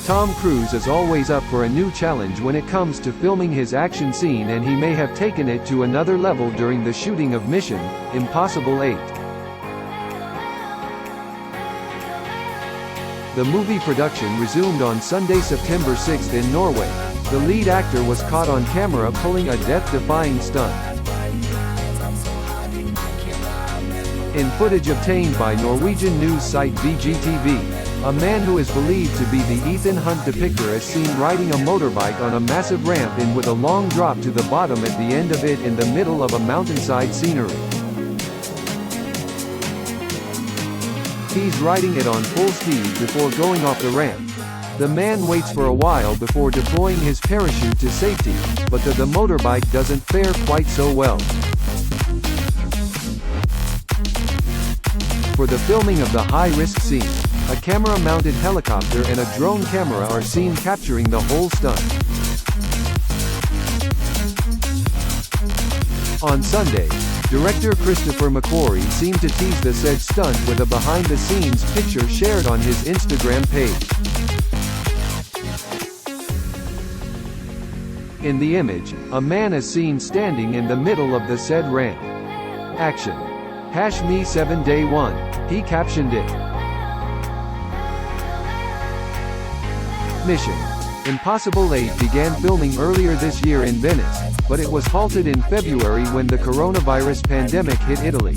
Tom Cruise is always up for a new challenge when it comes to filming his action scene, and he may have taken it to another level during the shooting of Mission: Impossible 8. The movie production resumed on Sunday, September 6 in Norway. The lead actor was caught on camera pulling a death-defying stunt. In footage obtained by Norwegian news site VGTV, a man who is believed to be the Ethan Hunt depictor is seen riding a motorbike on a massive ramp in with a long drop to the bottom at the end of it in the middle of a mountainside scenery. He's riding it on full speed before going off the ramp. The man waits for a while before deploying his parachute to safety, but the motorbike doesn't fare quite so well. For the filming of the high-risk scene, a camera-mounted helicopter and a drone camera are seen capturing the whole stunt. On Sunday, director Christopher McQuarrie seemed to tease the said stunt with a behind-the-scenes picture shared on his Instagram page. In the image, a man is seen standing in the middle of the said ramp. Action. #me 7 day 1, he captioned it. Mission: Impossible 8 began filming earlier this year in Venice, but it was halted in February when the coronavirus pandemic hit Italy.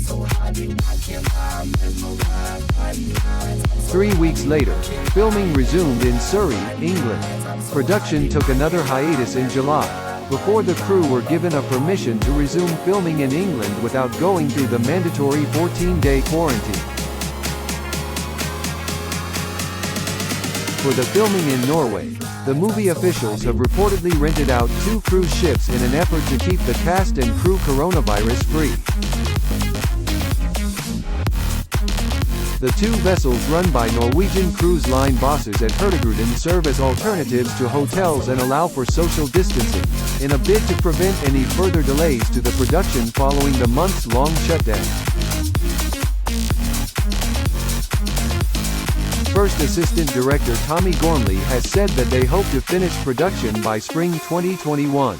3 weeks later, filming resumed in Surrey, England. Production took another hiatus in July, before the crew were given a permission to resume filming in England without going through the mandatory 14-day quarantine. For the filming in Norway, the movie officials have reportedly rented out 2 cruise ships in an effort to keep the cast and crew coronavirus-free. The 2 vessels run by Norwegian Cruise Line bosses at Hurtigruten serve as alternatives to hotels and allow for social distancing, in a bid to prevent any further delays to the production following the months-long shutdown. First Assistant Director Tommy Gormley has said that they hope to finish production by spring 2021.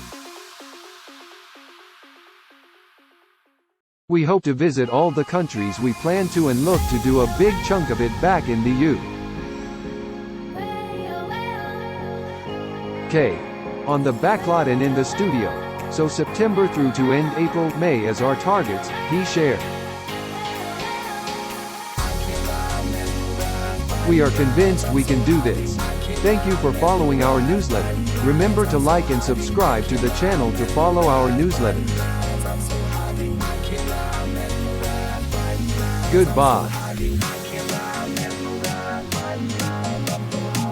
We hope to visit all the countries we plan to and look to do a big chunk of it back in the UK. On the backlot and in the studio. So September through to end April, May as our targets, he shared. We are convinced we can do this. Thank you for following our newsletter. Remember to like and subscribe to the channel to follow our newsletters. Goodbye.